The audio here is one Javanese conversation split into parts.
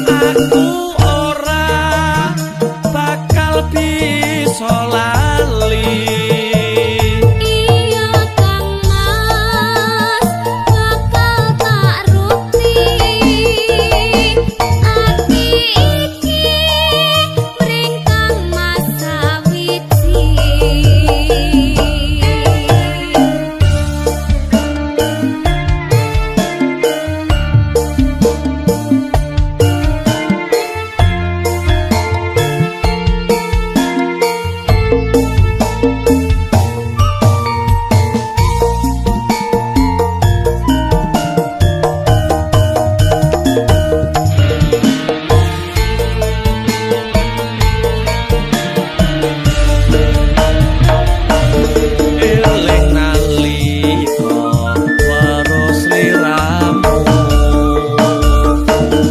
Aku ora bakal bisa lali. Iya Kang Mas bakal tak ruti. Ati iki mring Kang Mas sawiji. Eling nalika weruh sliramu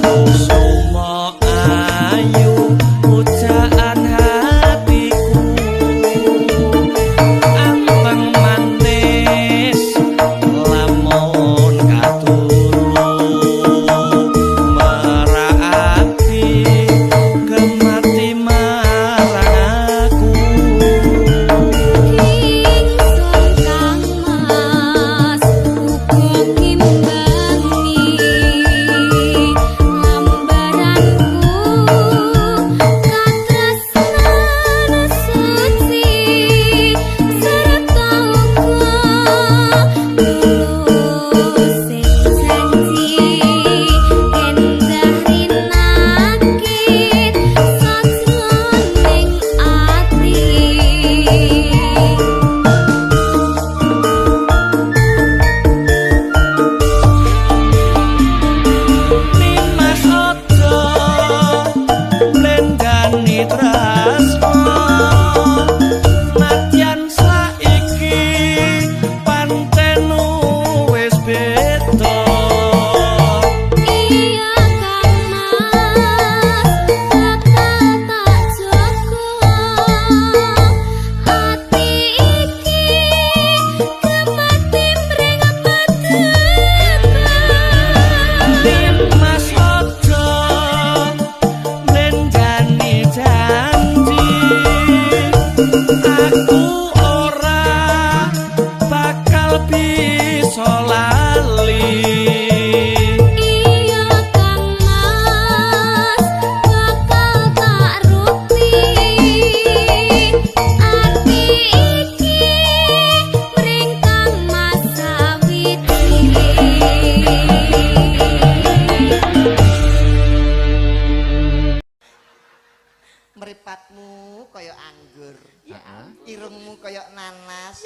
Kusuma ayu pujaan hatiku Anteng manis lamun katuru Merati gemati marang aku Ingsun Kang Mas uga ngimbangi lambaranku katresnan suci sarta uga tulus sing janji endah rinakit sajroning ati. Nimas ojo blendani tresno Nadyan saiki pantenu wis beda Iya Kang Mas bakal tak jaga ati iki gemati mring pedhetan. Nimas ojo blendani janji Aku ora bakal bisa lali Iya Kang Mas bakal tak ruti. Ati iki mring Kang Mas sawiji. Mripatmu kaya anggur, irungmu kaya nanas,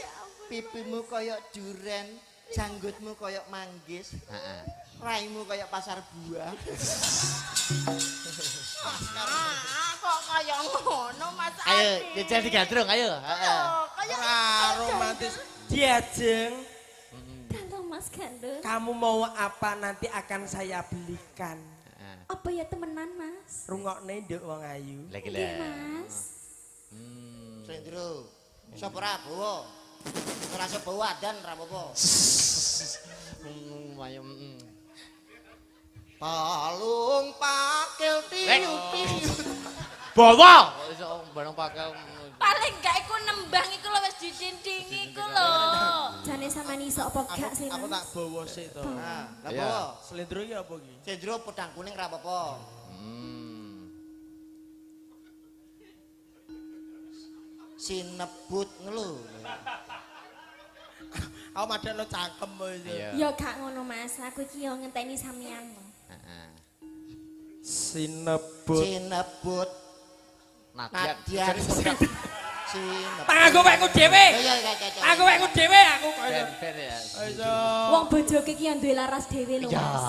pipimu kaya duren, janggutmu kaya manggis, raimu kaya pasar buah. Kok kaya ngono Mas Adi. Ayo, jajal digandrung, ayo. Kaya romantis. Diajeng, Halo Mas Gandul. kamu mau apa nanti akan saya belikan. Apa ya temenan Mas? Rungokne nduk wong ayu. Lagi Nggih Mas. Slendro, sapa ra bawa? Ora sapa wadan ra apa-apa. Palung pakil tiup-tiup. Bawa. Iso barang pakai. paling gak iku nembang iku lho wis didindingi iku lho. Jane sampean iso apa gak sih Aku tak Mas? bawa sik to. Nah, ra Iya. bawa. Slendro ya apa iki? Slendro pedang kuning ra apa-apa. Sinebut ngelu. Aku madakno cangkem iki. Iya. Ya gak ngono Mas, aku iki yo ngenteni sampean. Sinebut. Sinebut Nadyan. Nadyan. Sinebut. Tanganku wekku dhewe. Iya. Aku wekku dhewe aku kaya. Ben ya. Ayo. Wong bojoke iki yo duwe laras dhewe lho Ya. Mas.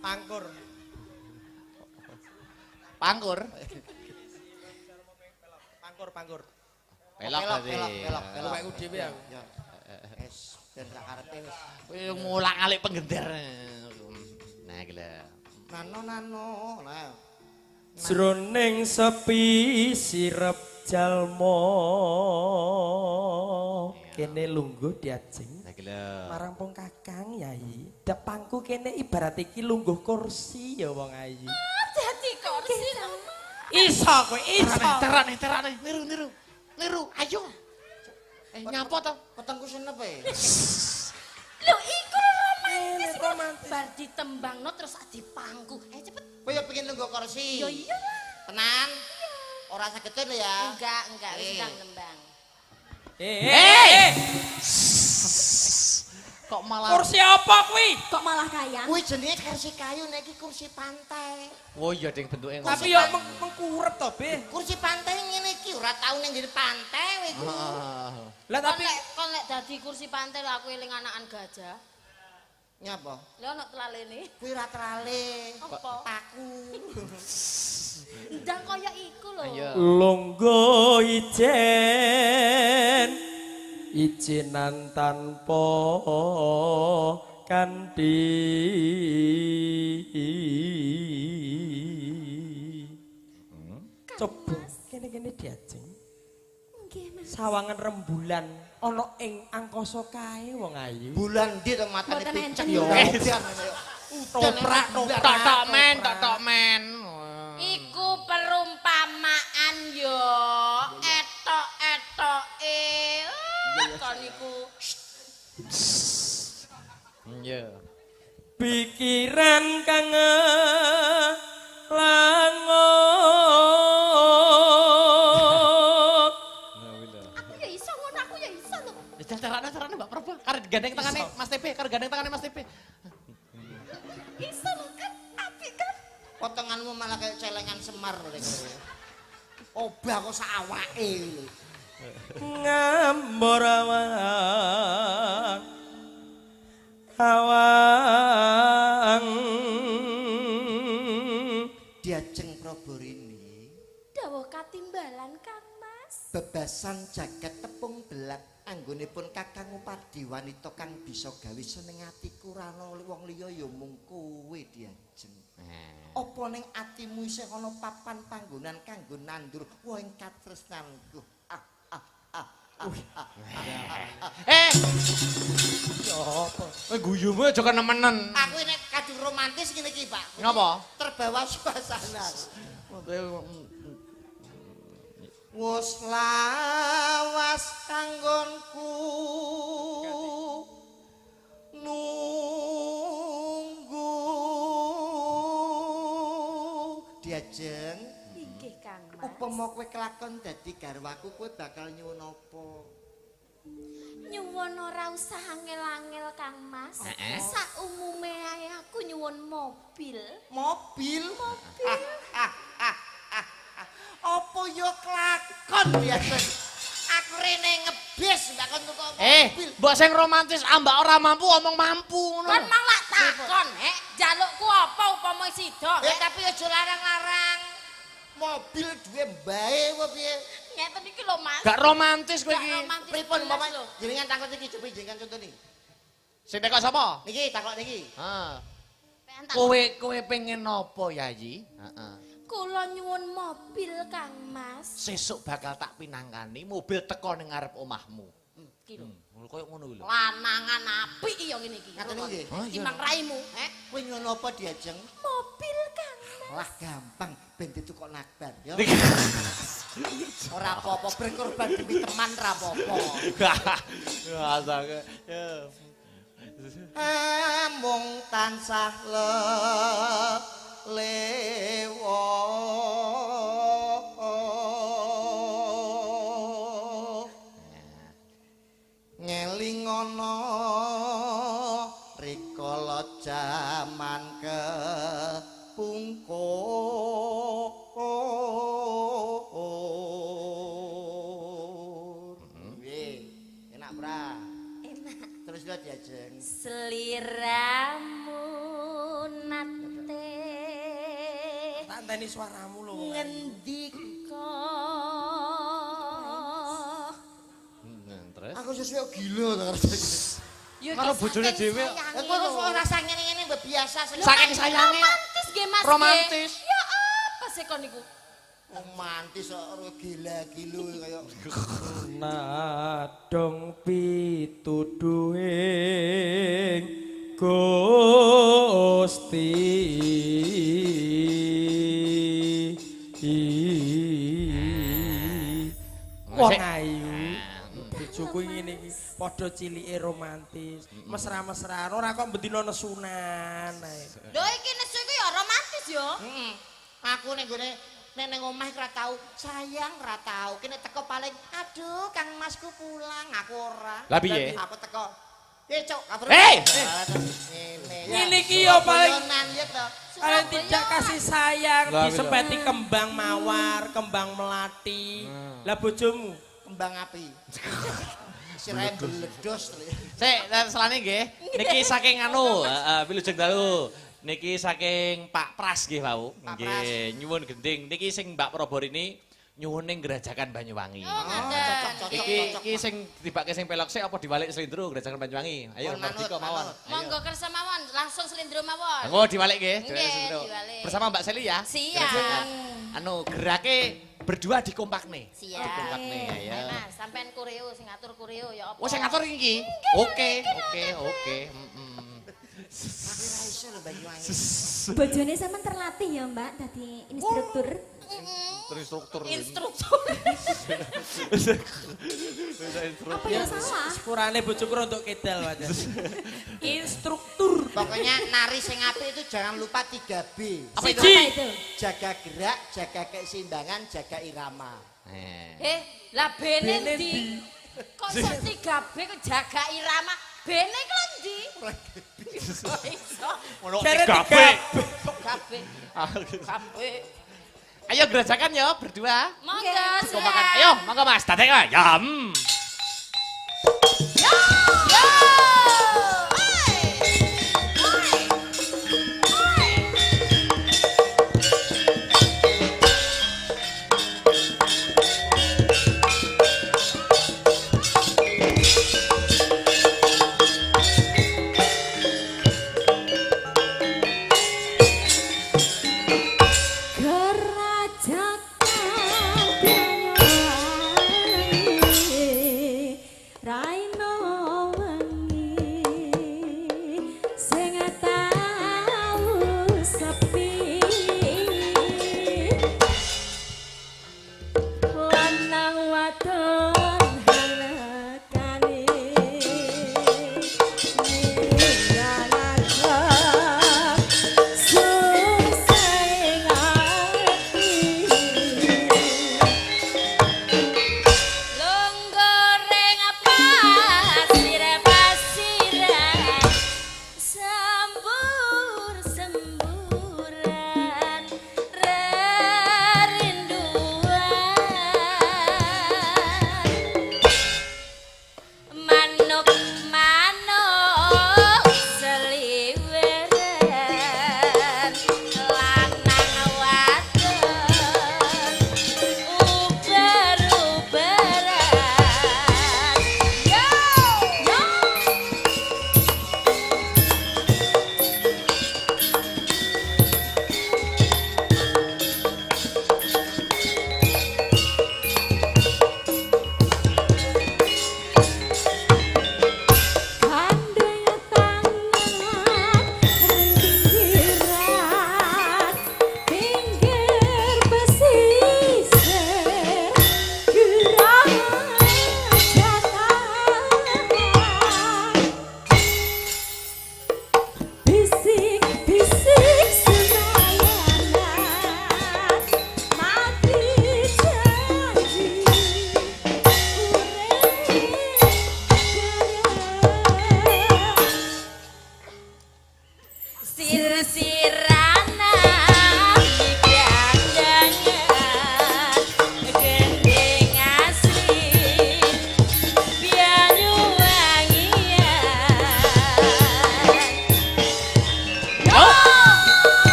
Pangkur. Pangkur. Pangkur. Pelok tadi. Aku wekku dhewe aku. Ya. Wis ben sak karepe wis. Kowe ngulak-alik penggender. Nah, iki lho. Nano. Nah. Jroning sepi sirep jalma kene lungguh diajeng. Nah, iki Gila. Marang pung Kakang Yai. Depangku kene ibarat iki lungguh kursi ya wong ayu. Dadi kursi lho. Iso kowe iso. Terane, niru, ayo. Nyapa to? Petengku senep e. Lho iku romantis. Romantis. Bar ditembangno terus dipangku. Cepet. Kowe yo pengen lungguh kursi. Yo iya. Tenan. Ora sagetin lho ya. Enggak, wis ndang nembang. Kok malah Kursi apa kuwi? Kok malah kayang? Kuwi jenenge kursi kayu nek iki kursi pantai. Oh iya ding bentuke ngono. Tapi yo mengkurep to, Be. Kursi pantai ngene iki ora tau ning ngene pantai kowe iku. Lah tapi Kon lek dadi kursi pantai lho aku eling anakan gajah. Nyapa? Lha ono telalene. Kuwi ora trale. Apa? Paku. Ndang kaya iku lho. Ayo. lungguh ijenan tanpa kanthi coba kene-kene diajeng Nggih, Mas. sawangan rembulan ana ing angkasa kae wong ayu Bulan ndi to matane Mboten picek enten, yo. Mas. Udan. toprak Tok men. Iku perumpamaan yo. Etok-etoke. Kon iku Iya. pikiran kang langot aku ya iso ngono aku ya iso lho. Terane Mbak Prabu. Karep gandeng tangane Mas TP, karep gandeng tangane Mas TP. Iso lho kan apik kan. Potonganmu malah kayak celengan Semar lho kowe. Obah kok sak awake lho. ngambur awang Diajeng Prabarini. Dawuh katimbalan Kang Mas. Bebasan jagat tepung belak anggonipun Kakang Upardi wanita kang bisa gawe seneng ati kurana wong liya ya mung kowe diajeng. Apa ning atimu isih ana papan panggonan kanggo nandur woh ing katresnanku. Kowe guyumu aja kenemenen. Aku nek kadung romantis ngene iki, Pak. Ngapa? Terbawa suasana. Wus lawas kanggonku nunggu diajeng Inggih Kang Mas. upama kowe kelakon dadi garwaku kowe bakal nyuwun apa? Nyuwun ora usah angel-angel Kang Mas. Sak umume ae aku nyuwun mobil. Mobil? Apa yo kelakon diajeng? Aku rene ngebis mbak kon tuku mobil. Mbok sing romantis ambak ora mampu omong mampu ngono. Kon mang lak takon, jalukku apa upama sida, Tapi aja larang-larang. Mobil duwe mbae apa piye? ngeten iki lho Mas. Gak romantis kowe Gak iki. romantis Pripun belas Bapak? lho. Jenengan takon iki coba jenengan contoni. Sing tekok sapa? Niki takon niki. Heeh. Pengen tak- Kowe pengen napa Yayi? Heeh. Kula nyuwun mobil Kang Mas. Sesuk bakal tak pinangkani mobil teko ning ngarep omahmu. Iki lho. Koyo ngono kuwi lho. Lanangan apik ya ngene iki. Ngaten nggih. Timbang raimu, Kowe nyuwun apa diajeng? Mobil Kang Mas. Lah gampang ben ditukok nakbar ya. Ora apa-apa berkorban demi teman ra apa-apa. Asake. Amung tansah lewo ngeling ana rikala jaman kepungkur. Nggih, enak ora? Enak. Terus lho diajeng. Seliramu nate tanteni suaramu lho ngendika Terus Aku sesuai gila to karo ya Karo ki bojone saking dhewe. sayange Kowe lho. kok rasa ngene-ngene mbok biasa Saking sayange. Romantis nggih Mas. Romantis. nggih. Ya apa sih kon niku? Romantis kok gila-gilu kaya nadong pituduhing Gusti wong ayu bojoku ngene iki padha cilike romantis mesra-mesraan ora kok bendina nesunan ae Lho iki nesu iki ya romantis ya. Aku ning gone ning omah ora tau sayang ora tau kene teko paling aduh Kang Masku pulang aku ora Lah piye? aku teko cuk kabur ngene iki ya paling ya to paling tidak kasih sayang disempeti kembang mawar kembang melati lah bojomu kembang api sirahe bledos Sik, selane nggih. Niki saking anu, Wilujeng Dalu. Niki saking Pak Pras nggih wau. Nggih, nyuwun gending. Niki sing Mbak Proborini nyuwun ning Gerajakan Banyuwangi. Iki sing dibake sing pelok sik apa diwalik slindro Gerajakan Banyuwangi. Ayo mardika mawon. Monggo kersa mawon, langsung slindro mawon. Monggo diwalik nggih, Nggih, slindro. diwalik. Bersama Mbak Seli ya. Siap. Anu gerake berdua dikompakne. Siap. Dikompakne ya. Ayo Mas, sampean kureo sing ngatur kureo ya apa? Oh, sing ngatur iki. Oke. iso lho Banyuwangi Bojone sampean terlatih ya, Mbak, dadi instruktur. Instruktur. Apa ya salah? sepurane bojoku rodok kedal wajan instruktur pokoknya nari sing apik itu jangan lupa 3B apa Apa itu? jaga gerak jaga keseimbangan jaga irama Lah bene ndi? Kok sak 3B kok jaga irama? Bene ku ndi? Iso. Ono Jare 3B. Kabeh. Kabeh. Ayo gerajakan ya berdua. Monggo. Kompakan. Ayo, monggo Mas. Dadek ya. Yam. Yo! Yo!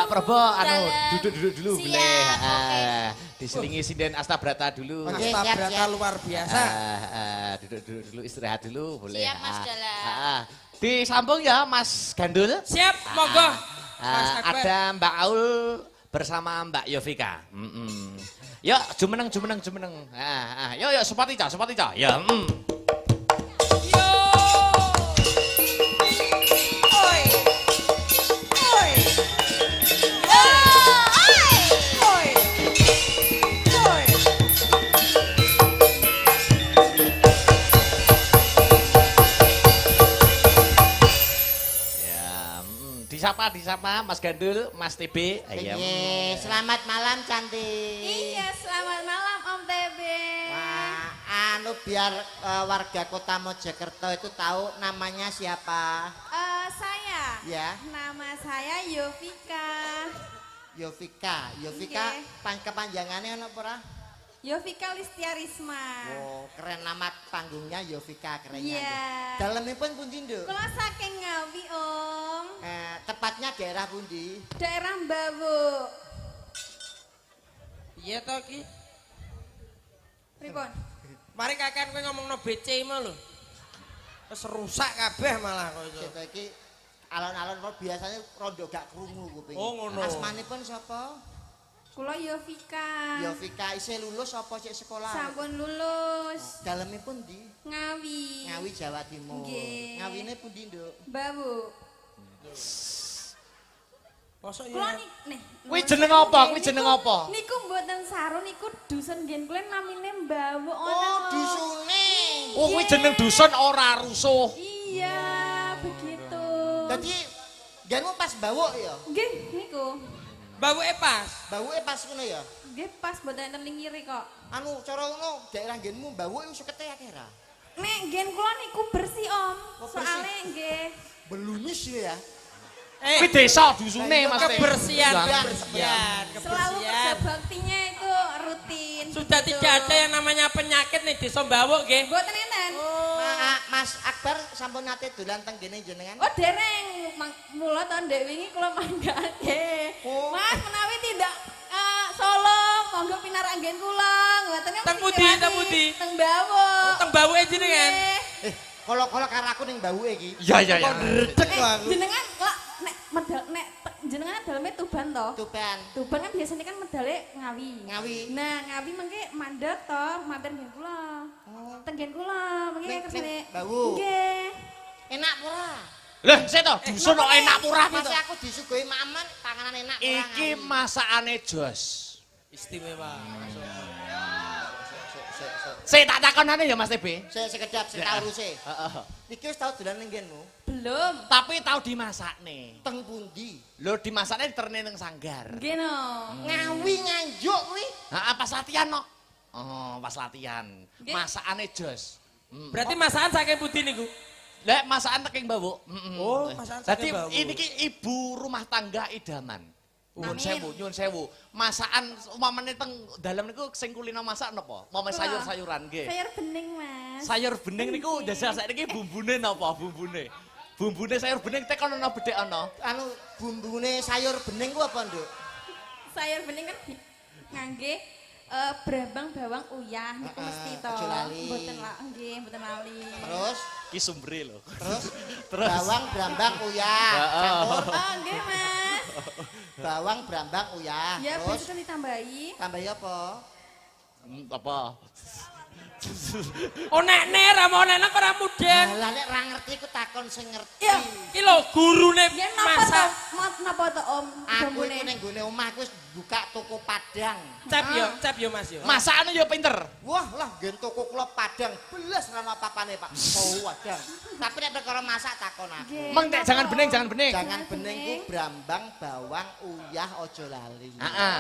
Mbak Probo anu Dalam. duduk dulu Siap, boleh. oke. Diselingi sinden Astabrata dulu. Oke, Asta siap, Brata siap. luar biasa. Duduk dulu istirahat dulu boleh. Siap, Mas Dalam. Disambung ya Mas Gandul. Siap, monggo. Mas Akbar. Ada Mbak Aul bersama Mbak Yovika. Yuk, jumeneng. Yuk, Supatico. Ya. Yo. Oi. Oi. Oi. Oi. Ya, disapa Mas Gandul, Mas TB. Ayo. Iya, selamat malam cantik. Iya, selamat malam Om TB. Wah, anu biar warga Kota Mojokerto itu tahu namanya siapa. Saya. Ya. Nama saya Yovika. Yovika. Nggih. Kepanjangannya ono apa ora? Yovika Listiarisma. Oh, keren nama panggungnya Yovika kerennya. Iya. Dalemipun pundi, Nduk? Kula saking Ngawi, Om. Tepatnya daerah pundi? Daerah Mbawuk. Iya to ki. Pripun? Mari kakan kowe ngomongno BC mah lho. Wis rusak kabeh malah kok iso. Kita iki alon-alon kok biasanya rondo gak krungu kuping. Oh, ngono. Asmanipun sapa? Kula Yovika. Yovika isih lulus apa cek sekolah? Sampun lulus. Dalemipun ndi? Ngawi. Ngawi Jawa Timur. Nggih. Ngawine pundi, Nduk? Mbawuk. Mosok Kula ya. nih. Kuwi jeneng apa? Kuwi jeneng apa? Niku mboten saru niku dusun ngen kula namine Mbawuk Oh, ana. dusune. Oh, kuwi jeneng dusun ora rusuh. Iya, begitu. Dadi genmu pas bawuk ya? Nggih, niku. Bawuke pas. Bawuke pas ngono ya? Nggih pas mboten enten ning ngiri kok. Anu cara ngono daerah genmu bawuk iku sekete akeh ra? Nek ngen kula niku bersih, Om. Oh, bersih. Soale nggih. Belunis ya. Kuwi desa dusune Mas. Kebersihan, Iya. kebersihan, Selalu kebersihan. kerja baktinya itu rutin. Sudah begitu. tidak ada yang namanya penyakit nih desa Mbawuk nggih. Mboten enten. Mas Akbar sampun nate dolan teng kene jenengan? Oh dereng, mula tahun dek wingi kula manggake. Oh. Mas menawi tidak Solo, monggo pinarak nggen kula. Ngoten Teng pundi, teng pundi? Teng Mbawuk. Teng Mbawuke jenengan. Nggih. Kalau karo aku ning bawuke iki. Iya. Dredeg kok aku. Jenengan lak nek medal nek jenengan daleme Tuban to. Tuban. Tuban kan biasanya kan medale Ngawi. Ngawi. Nah, Ngawi mengke mandek to, mampir nggen kula. Teng nggen kula, mengke Ning- kersane. ning Mbawuk. Nggih. Enak ora? Lah, sik to, dusun kok enak murah Mas to. aku disuguhi maman panganan enak ora? Iki masakane jos. Istimewa. Sik tak takonane ya Mas TB. Saya sekedap sing tau uruse. Heeh. Iki wis tau dolan ning nggenmu? Belum. Tapi tau dimasakne. Teng pundi? Lho dimasakne diterne ning sanggar. Nggih no. Ngawi nganjuk kuwi. Heeh, pas latihan no. Oh, pas latihan. Nggih. Masakane jos. Berarti masakan saking pundi niku? Lah, masakan teking Mbawuk. Oh, masakan Dadi saking Mbawuk. ini ki ibu rumah tangga idaman. Nyuwun Amin. sewu, nyuwun sewu. Masakan umpamane teng dalem niku sing kulino masak napa? Umpamane Kula. sayur-sayuran nggih. Sayur bening, Mas. Sayur bening niku jajal saiki bumbune napa bumbune? Bumbune sayur bening tek ana bedhek ana. Anu bumbune sayur bening ku apa, Nduk? Sayur bening kan ngangge brambang bawang uyah niku mesti to. aja lali. Mboten lah, nggih, mboten lali. Terus Ki sumbere lho. terus bawang brambang uyah. Campur Oh, nggih, Mas. bawang brambang uyah. Ya, Terus besok ditambahi. tambahi apa? Apa? Oh nekne ra mau nenek ora mudeng. Lah nek ra ngerti ku takon sing ngerti. Ya. Iki lho gurune Ya napa to? masak. Napa to, Om? Aku Bambune. iku ning gone omahku wis buka toko Padang. Cep yo Mas yo. Masakane ya pinter. Wah lah gen toko kula Padang belas ra ono apa-apane, Pak. Oh, Padang. Tapi nek perkara masak takon aku. Nggih. Mang nek jangan bening, jangan bening. Jangan bening ku brambang, bawang, uyah, aja lali. Heeh.